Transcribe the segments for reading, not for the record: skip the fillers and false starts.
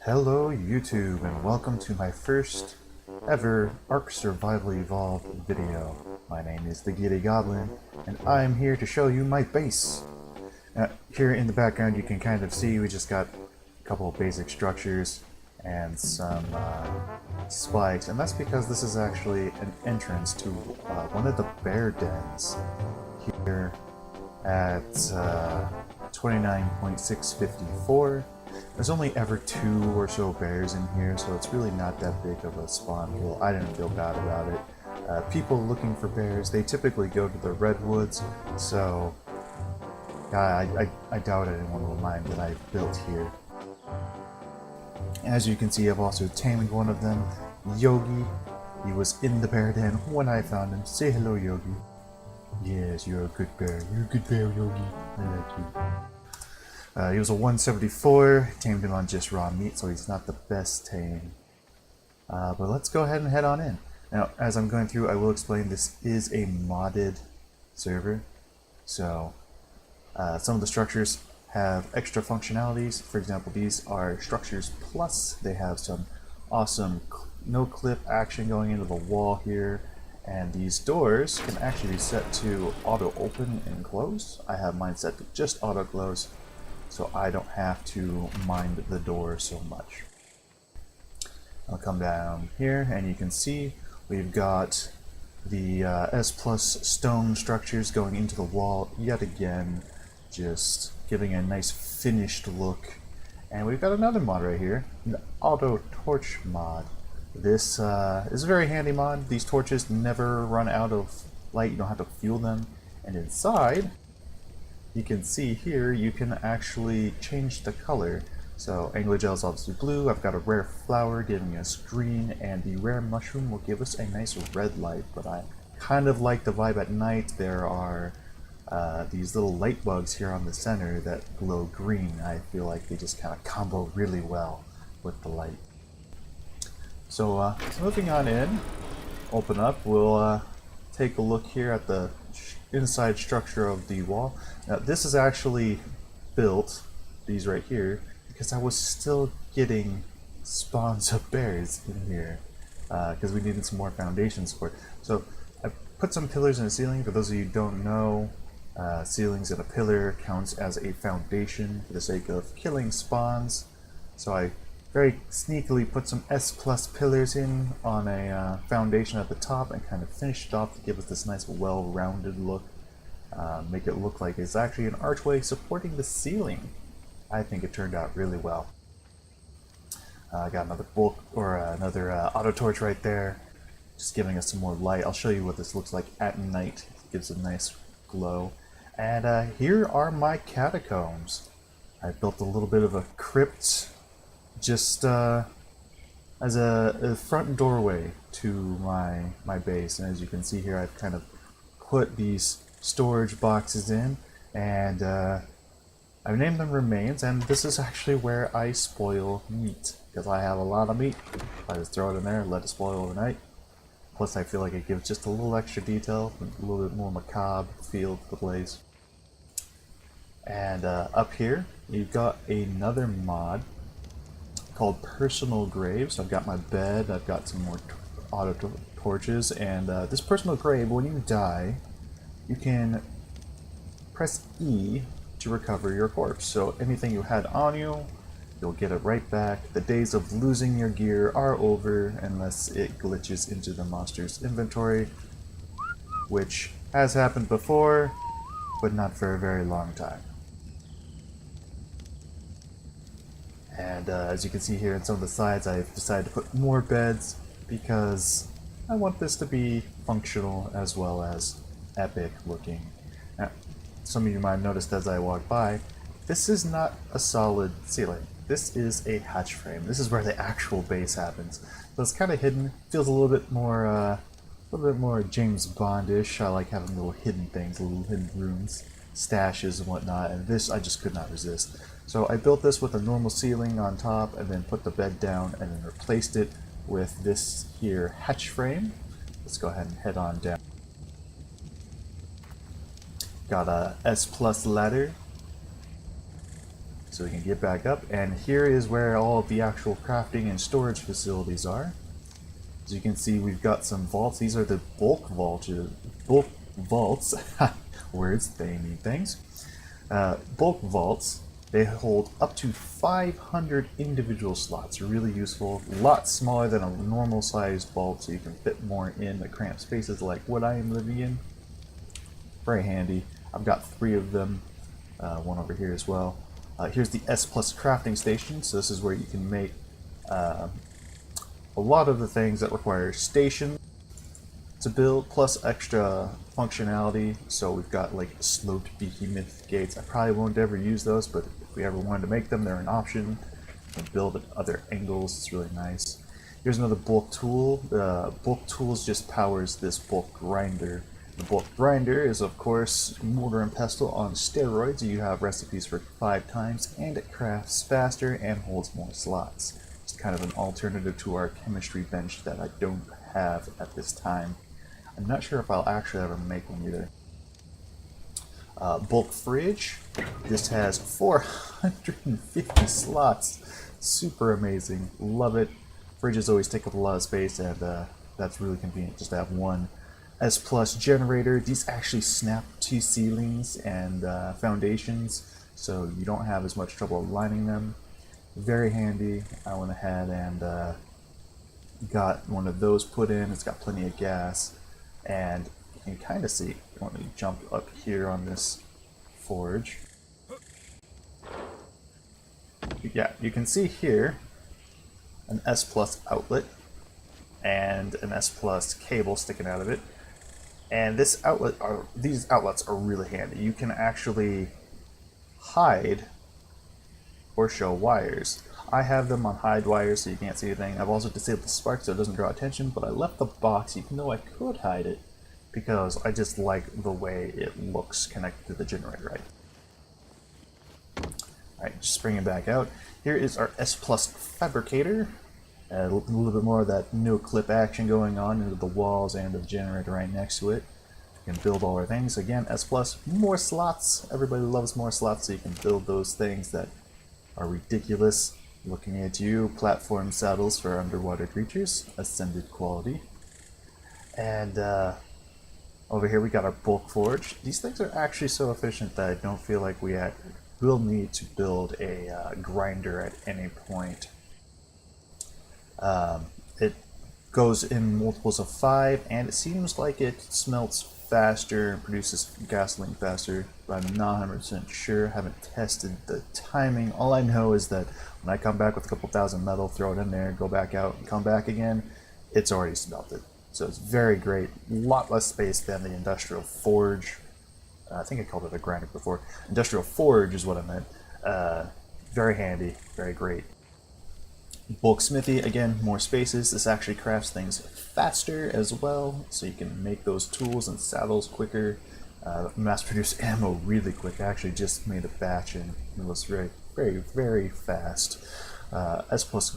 Hello YouTube and welcome to my first ever ARK Survival Evolved video. My name is the Giddy Goblin and I am here to show you my base. Here in the background you can kind of see we just got a couple of basic structures and some spikes, and that's because this is actually an entrance to one of the bear dens here at 29.654. There's only ever 2 or so bears in here, so it's really not that big of a spawn pool. I didn't feel bad about it. People looking for bears, they typically go to the redwoods, so I doubt anyone will mind that I built here. As you can see, I've also tamed one of them, Yogi. He was in the bear den when I found him. Say hello, Yogi. Yes, you're a good bear. You're a good bear, Yogi. I like you. He was a 174, tamed him on just raw meat, so he's not the best tame. But let's go ahead and head on in. Now, as I'm going through, I will explain this is a modded server. So, some of the structures have extra functionalities. For example, these are structures plus. They have some awesome no-clip action going into the wall here. And these doors can actually be set to auto-open and close. I have mine set to just auto-close, so I don't have to mind the door so much. I'll come down here and you can see we've got the S plus stone structures going into the wall yet again, just giving a nice finished look. And we've got another mod right here, the auto torch mod. This is a very handy mod. These torches never run out of light, you don't have to fuel them. And inside, you can see here, you can actually change the color. So angler gel is obviously blue, I've got a rare flower giving us green, and the rare mushroom will give us a nice red light. But I kind of like the vibe at night. There are these little light bugs here on the center that glow green. I feel like they just kind of combo really well with the light. So moving on in, open up, we'll take a look here at the inside structure of the wall. Now this is actually built, these right here, because I was still getting spawns of bears in here, because we needed some more foundation support. So I put some pillars in the ceiling. For those of you who don't know, ceilings and a pillar counts as a foundation for the sake of killing spawns. So I very sneakily put some S plus pillars in on a foundation at the top and kind of finished it off to give us this nice well-rounded look. Make it look like it's actually an archway supporting the ceiling. I think it turned out really well. I got another another auto torch right there, just giving us some more light. I'll show you what this looks like at night. It gives a nice glow. And here are my catacombs. I built a little bit of a crypt just as a front doorway to my base. And as you can see here, I've kind of put these storage boxes in, and I've named them remains, and this is actually where I spoil meat, because I have a lot of meat. I just throw it in there and let it spoil overnight. Plus I feel like it gives just a little extra detail, a little bit more macabre feel to the place. And up here you've got another mod called Personal Graves. I've got my bed, I've got some more auto torches, and this personal grave, when you die, you can press E to recover your corpse. So anything you had on you, you'll get it right back. The days of losing your gear are over unless it glitches into the monster's inventory, which has happened before, but not for a very long time. And as you can see here on some of the sides, I've decided to put more beds because I want this to be functional as well as epic looking. Now, some of you might have noticed as I walk by, this is not a solid ceiling. This is a hatch frame. This is where the actual base happens. So it's kind of hidden. Feels a little bit more James Bond-ish. I like having little hidden things, little hidden rooms, stashes and whatnot. And this I just could not resist. So I built this with a normal ceiling on top, and then put the bed down, and then replaced it with this here hatch frame. Let's go ahead and head on down. Got a S plus ladder So we can get back up, and here is where all of the actual crafting and storage facilities are. As you can see, we've got some vaults. These are the bulk vaults. Words, they mean things. Bulk vaults, they hold up to 500 individual slots. Really useful. A lot smaller than a normal sized vault, so you can fit more in the cramped spaces like what I am living in. Very handy. I've got 3 of them. One over here as well. Here's the S Plus crafting station. So this is where you can make a lot of the things that require station to build, plus extra functionality. So we've got like sloped behemoth gates. I probably won't ever use those, but if we ever wanted to make them, they're an option. You can build at other angles. It's really nice. Here's another bulk tool. Bulk tools just powers this bulk grinder. The bulk grinder is, of course, mortar and pestle on steroids. You have recipes for 5 times, and it crafts faster and holds more slots. It's kind of an alternative to our chemistry bench that I don't have at this time. I'm not sure if I'll actually ever make one either. Bulk fridge. This has 450 slots. Super amazing. Love it. Fridges always take up a lot of space, and that's really convenient just to have one. S Plus generator. These actually snap to ceilings and foundations, so you don't have as much trouble aligning them. Very handy. I went ahead and got one of those put in. It's got plenty of gas, and you can kind of see. Let me jump up here on this forge. Yeah, you can see here an S Plus outlet and an S Plus cable sticking out of it. And these outlets are really handy. You can actually hide or show wires. I have them on hide wires so you can't see anything. I've also disabled the spark so it doesn't draw attention, but I left the box even though I could hide it because I just like the way it looks connected to the generator, right? Alright, just bring it back out. Here is our S Plus fabricator. A little bit more of that no-clip action going on into the walls and the generator right next to it. You can build all our things. Again, S Plus, more slots. Everybody loves more slots, so you can build those things that are ridiculous. Looking at you, platform saddles for underwater creatures, ascended quality. And over here we got our bulk forge. These things are actually so efficient that I don't feel like we will need to build a grinder at any point. It goes in multiples of 5, and it seems like it smelts faster and produces gasoline faster, but I'm not 100% sure. Haven't tested the timing. All I know is that when I come back with a couple thousand metal, throw it in there, go back out, and come back again, it's already smelted. So it's very great. A lot less space than the industrial forge. I think I called it a grinder before. Industrial forge is what I meant. Very handy, very great. Bulk smithy, again, more spaces. This actually crafts things faster as well, so you can make those tools and saddles quicker. Mass produce ammo really quick. I actually just made a batch and it was very, very, very fast. S Plus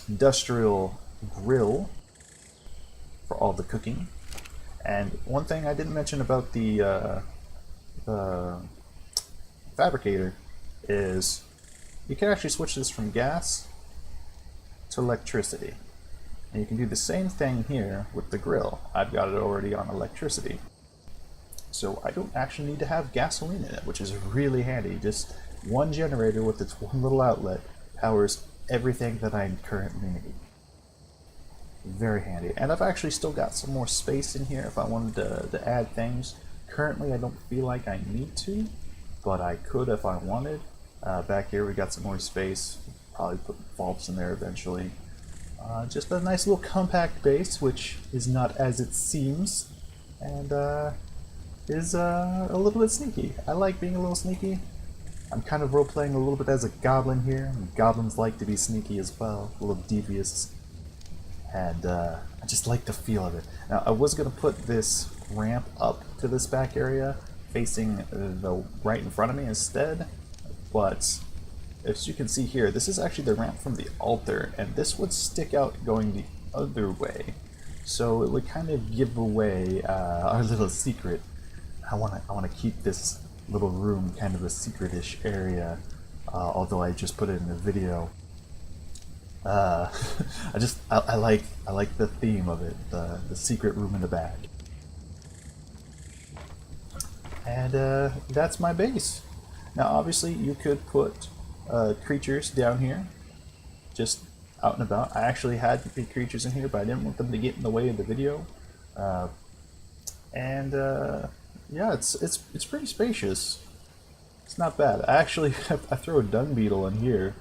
industrial grill for all the cooking. And one thing I didn't mention about the fabricator is you can actually switch this from gas to electricity. And you can do the same thing here with the grill. I've got it already on electricity. So I don't actually need to have gasoline in it, which is really handy. Just one generator with its one little outlet powers everything that I currently need. Very handy. And I've actually still got some more space in here if I wanted to add things. Currently I don't feel like I need to, but I could if I wanted. Back here we got some more space. Probably put vaults in there eventually. Just a nice little compact base, which is not as it seems, and is a little bit sneaky. I like being a little sneaky. I'm kind of role-playing a little bit as a goblin here. Goblins like to be sneaky as well, a little devious, and I just like the feel of it. Now I was going to put this ramp up to this back area, facing the right in front of me instead, but as you can see here, this is actually the ramp from the altar, and this would stick out going the other way, so it would kind of give away our little secret. I want to keep this little room, kind of a secret-ish area, although I just put it in the video. I like the theme of it, the secret room in the back. And that's my base. Now obviously you could put creatures down here, just out and about. I actually had creatures in here, but I didn't want them to get in the way of the video. Yeah, it's pretty spacious. It's not bad. I actually I throw a dung beetle in here,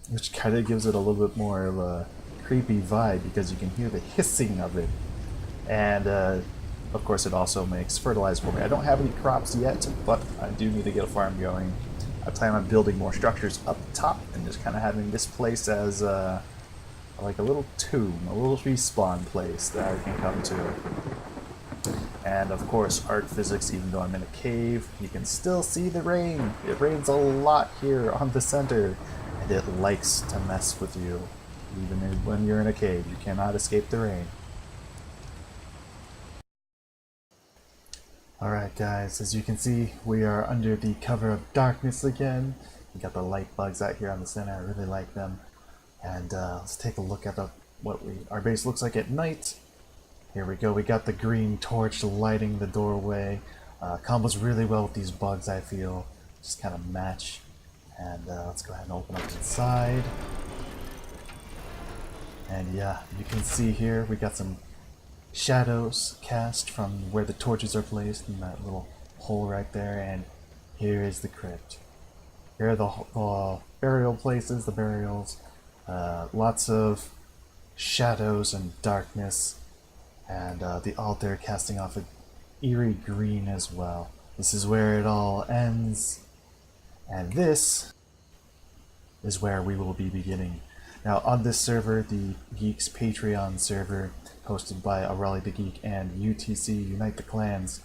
which kind of gives it a little bit more of a creepy vibe because you can hear the hissing of it. And of course it also makes fertilizer for me. I don't have any crops yet, but I do need to get a farm going. I plan on building more structures up top and just kind of having this place as like a little tomb, a little respawn place that I can come to. And of course ARK physics, even though I'm in a cave, you can still see the rain. It rains a lot here on the center, and it likes to mess with you. Even when you're in a cave, you cannot escape the rain. Alright guys, as you can see, we are under the cover of darkness again. We got the light bugs out here on the center, I really like them. And let's take a look at what our base looks like at night. Here we go, we got the green torch lighting the doorway. Combos really well with these bugs, I feel. Just kind of match. And let's go ahead and open up inside. And yeah, you can see here we got some shadows cast from where the torches are placed in that little hole right there. And here is the crypt. Here are the burial places, the burials. Lots of shadows and darkness. And the altar casting off an eerie green as well. This is where it all ends. And this is where we will be beginning. Now on this server, the Geeks Patreon server, hosted by Raleigh the Geek and UTC, Unite the Clans,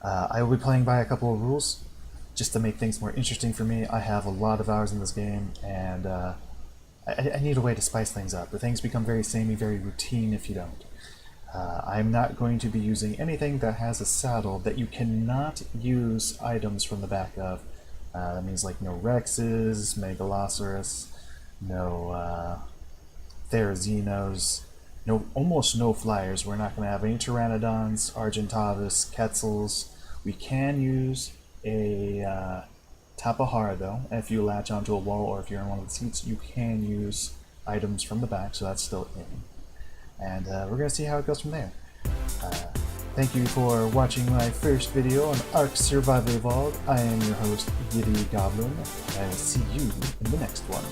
I will be playing by a couple of rules, just to make things more interesting for me. I have a lot of hours in this game, and I need a way to spice things up. The things become very samey, very routine if you don't. I'm not going to be using anything that has a saddle that you cannot use items from the back of. That means like no Rexes, Megalosaurus, no Therazinos, almost no flyers. We're not going to have any Pteranodons, Argentavis, Quetzals. We can use a Tapahara though. If you latch onto a wall or if you're in one of the seats, you can use items from the back, so that's still in. And we're going to see how it goes from there. Thank you for watching my first video on ARK Survival Evolved. I am your host, Giddy Goblin. I will see you in the next one.